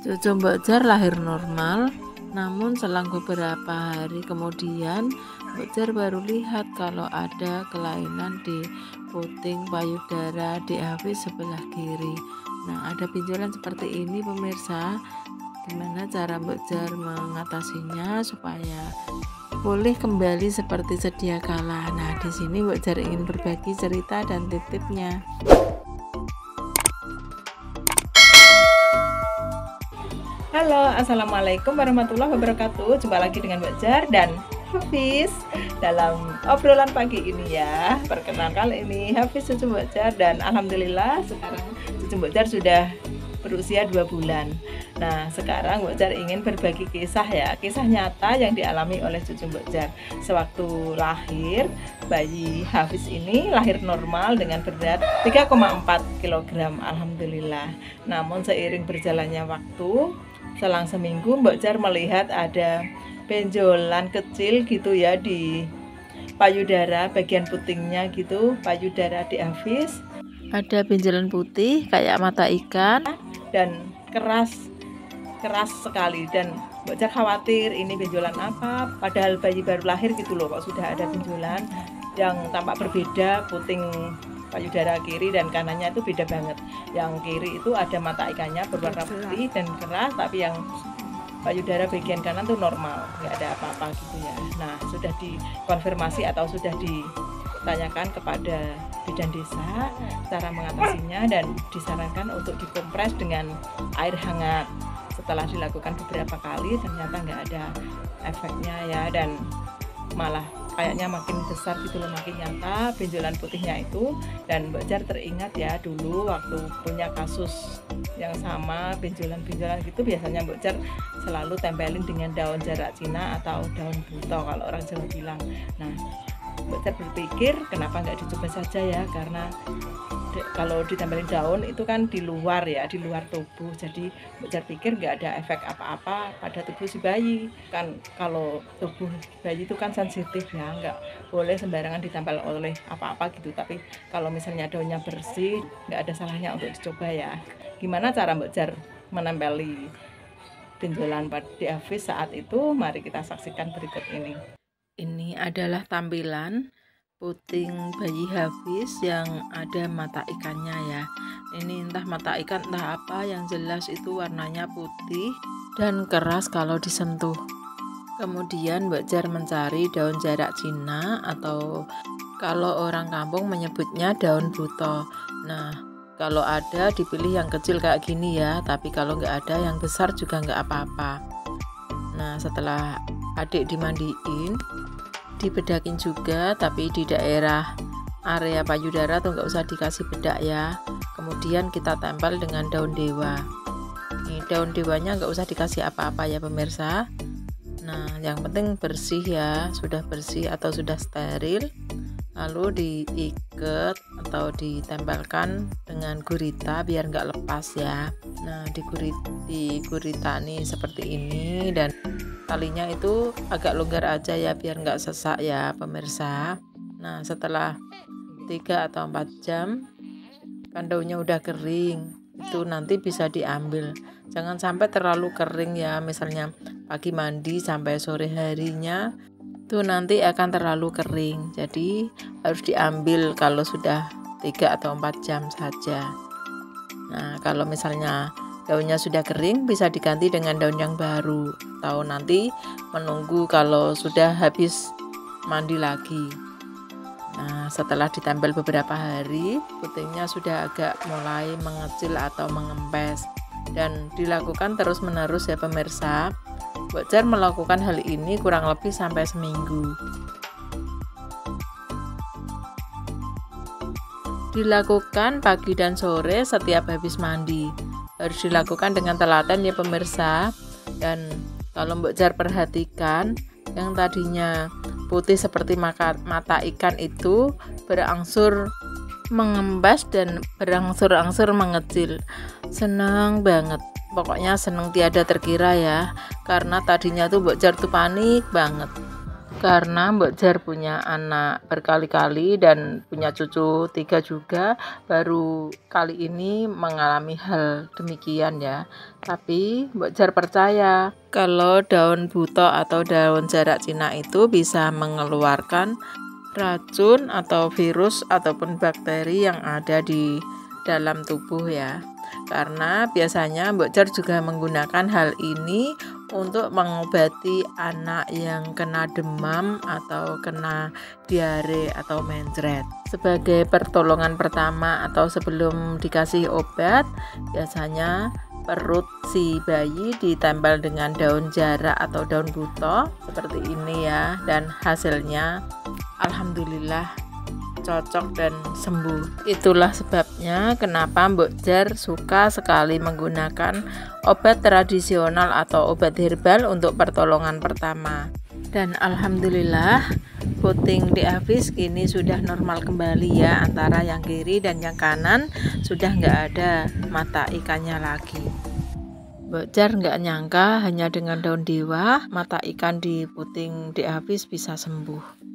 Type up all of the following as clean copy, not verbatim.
Cucu Mbok Jar lahir normal, namun selang beberapa hari kemudian Mbok Jar baru lihat kalau ada kelainan di puting payudara DAV sebelah kiri. Nah, ada benjolan seperti ini pemirsa. Gimana cara Mbok Jar mengatasinya supaya pulih kembali seperti sedia kala? Nah, di sini Mbok Jar ingin berbagi cerita dan tip-tipnya. Halo, assalamualaikum warahmatullahi wabarakatuh. Jumpa lagi dengan Mbok Jar dan Hafiz dalam obrolan pagi ini ya. Perkenalkan, ini Hafiz cucu Mbok Jar, dan alhamdulillah sekarang cucu Mbok Jar sudah berusia 2 bulan. Nah, sekarang Mbok Jar ingin berbagi kisah ya, kisah nyata yang dialami oleh cucu Mbok Jar. Sewaktu lahir, bayi Hafiz ini lahir normal dengan berat 3,4 kg, alhamdulillah. Namun seiring berjalannya waktu, selang seminggu Mbok Jar melihat ada benjolan kecil gitu ya di payudara, bagian putingnya gitu, payudara di Hafiz. Ada benjolan putih kayak mata ikan dan keras sekali, dan Mbok Jar khawatir ini benjolan apa, padahal bayi baru lahir gitu loh, kok sudah ada benjolan yang tampak berbeda. Puting payudara kiri dan kanannya itu beda banget. Yang kiri itu ada mata ikannya berwarna putih dan keras, tapi yang payudara bagian kanan tuh normal, nggak ada apa-apa gitu ya. Nah, sudah dikonfirmasi atau sudah ditanyakan kepada bidan desa cara mengatasinya, dan disarankan untuk dikompres dengan air hangat. Setelah dilakukan beberapa kali, ternyata nggak ada efeknya ya, dan malah kayaknya makin besar gitu loh, makin nyata benjolan putihnya itu. Dan Mbok Jar teringat ya, dulu waktu punya kasus yang sama benjolan-benjolan gitu, biasanya Mbok Jar selalu tempelin dengan daun jarak Cina atau daun buto kalau orang Jawa bilang. Nah, Mbok Jar berpikir kenapa nggak dicoba saja ya, karena kalau ditempelin daun itu kan di luar ya, di luar tubuh. Jadi Mbok Jar pikir nggak ada efek apa-apa pada tubuh si bayi. Kan kalau tubuh bayi itu kan sensitif ya, nggak boleh sembarangan ditempel oleh apa-apa gitu. Tapi kalau misalnya daunnya bersih, nggak ada salahnya untuk dicoba ya. Gimana cara Mbok Jar menempeli benjolan pada Hafiz saat itu? Mari kita saksikan berikut ini. Ini adalah tampilan puting bayi Hafiz yang ada mata ikannya ya. Ini entah mata ikan entah apa, yang jelas itu warnanya putih dan keras kalau disentuh. Kemudian Mbok Jar mencari daun jarak Cina atau kalau orang kampung menyebutnya daun buto. Nah, kalau ada dipilih yang kecil kayak gini ya, tapi kalau nggak ada yang besar juga nggak apa-apa. Nah, setelah adik dimandiin, dibedakin juga, tapi di daerah area payudara tuh nggak usah dikasih bedak ya. Kemudian kita tempel dengan daun dewa. Nih, daun dewanya nggak usah dikasih apa-apa ya pemirsa. Nah, yang penting bersih ya, sudah bersih atau sudah steril, lalu diikat atau ditempelkan dengan gurita biar nggak lepas ya. Nah, di gurita nih seperti ini, dan talinya itu agak longgar aja ya biar nggak sesak ya pemirsa. Nah, setelah 3 atau 4 jam kan daunnya udah kering, itu nanti bisa diambil. Jangan sampai terlalu kering ya, misalnya pagi mandi sampai sore harinya itu nanti akan terlalu kering. Jadi harus diambil kalau sudah 3 atau 4 jam saja. Nah, kalau misalnya daunnya sudah kering, bisa diganti dengan daun yang baru, atau nanti menunggu kalau sudah habis mandi lagi. Nah, setelah ditempel beberapa hari, putingnya sudah agak mulai mengecil atau mengempes, dan dilakukan terus-menerus ya pemirsa. Mbok Jar melakukan hal ini kurang lebih sampai seminggu. Dilakukan pagi dan sore setiap habis mandi. Harus dilakukan dengan telaten ya pemirsa. Dan kalau Mbok Jar perhatikan, yang tadinya putih seperti mata ikan itu berangsur mengembas dan berangsur-angsur mengecil. Senang banget, pokoknya senang tiada terkira ya, karena tadinya tuh Mbok Jar tuh panik banget. Karena Mbok Jar punya anak berkali-kali dan punya cucu 3 juga, baru kali ini mengalami hal demikian ya. Tapi Mbok Jar percaya kalau daun buto atau daun jarak Cina itu bisa mengeluarkan racun atau virus ataupun bakteri yang ada di dalam tubuh ya. Karena biasanya Mbok Jar juga menggunakan hal ini untuk mengobati anak yang kena demam atau kena diare atau mencret. Sebagai pertolongan pertama atau sebelum dikasih obat, biasanya perut si bayi ditempel dengan daun jarak atau daun buto seperti ini ya, dan hasilnya alhamdulillah cocok dan sembuh. Itulah sebabnya kenapa Mbok Jar suka sekali menggunakan obat tradisional atau obat herbal untuk pertolongan pertama. Dan alhamdulillah puting di Hafiz kini sudah normal kembali ya, antara yang kiri dan yang kanan sudah nggak ada mata ikannya lagi. Mbok Jar nggak nyangka hanya dengan daun dewa mata ikan di puting di Hafiz bisa sembuh.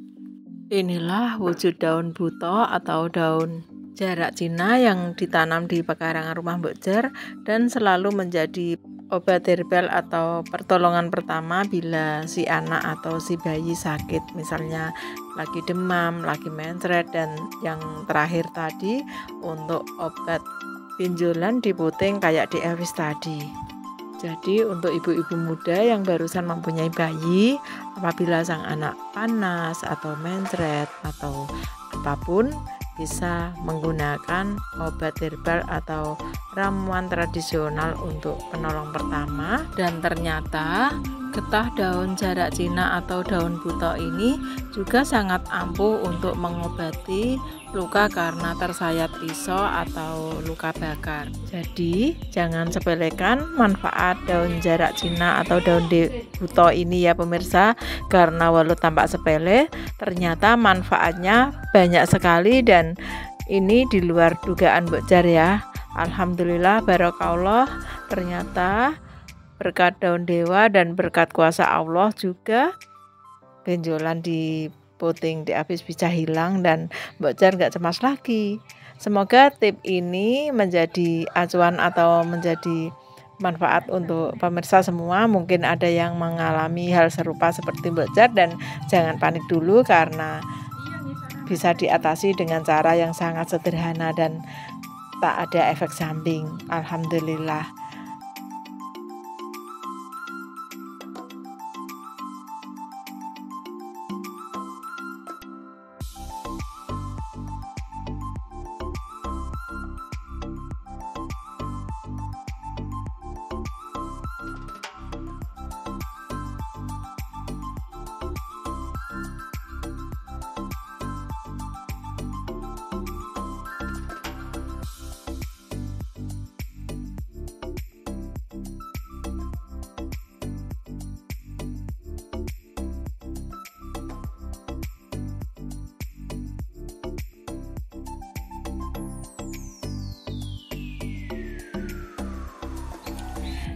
Inilah wujud daun buto atau daun jarak Cina yang ditanam di pekarangan rumah Mbok Jar dan selalu menjadi obat herbal atau pertolongan pertama bila si anak atau si bayi sakit, misalnya lagi demam, lagi mencret, dan yang terakhir tadi untuk obat benjolan di puting kayak di Hafiz tadi. Jadi untuk ibu-ibu muda yang barusan mempunyai bayi, apabila sang anak panas atau mencret atau apapun, bisa menggunakan obat herbal atau ramuan tradisional untuk penolong pertama. Dan ternyata getah daun jarak Cina atau daun buto ini juga sangat ampuh untuk mengobati luka karena tersayat pisau atau luka bakar. Jadi jangan sepelekan manfaat daun jarak Cina atau daun buto ini ya pemirsa, karena walau tampak sepele ternyata manfaatnya banyak sekali dan ini di luar dugaan Mbok Jar ya. Alhamdulillah barokallah, ternyata berkat daun dewa dan berkat kuasa Allah juga benjolan di puting di Hafiz bisa hilang dan Mbok Jar nggak cemas lagi. Semoga tip ini menjadi acuan atau menjadi manfaat untuk pemirsa semua. Mungkin ada yang mengalami hal serupa seperti Mbok Jar, dan jangan panik dulu karena bisa diatasi dengan cara yang sangat sederhana dan tak ada efek samping. Alhamdulillah.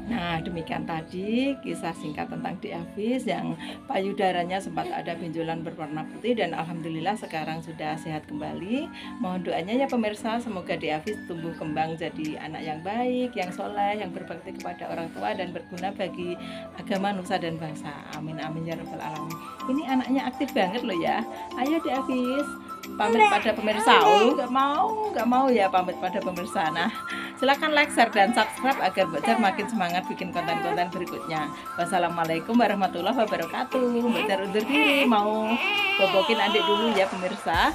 Nah, demikian tadi kisah singkat tentang di Hafiz yang payudaranya sempat ada benjolan berwarna putih dan alhamdulillah sekarang sudah sehat kembali. Mohon doanya ya pemirsa, semoga di Hafiz tumbuh kembang jadi anak yang baik, yang soleh, yang berbakti kepada orang tua dan berguna bagi agama, nusa dan bangsa. Amin amin ya rabbal alamin. Ini anaknya aktif banget loh ya. Ayo di Hafiz pamit pada pemirsa. Oh, nggak mau ya pamit pada pemirsa. Nah, silakan like, share, dan subscribe agar Mbok Jar makin semangat bikin konten-konten berikutnya. Wassalamualaikum warahmatullahi wabarakatuh. Mbok Jar undur diri, mau bobokin adik dulu ya pemirsa.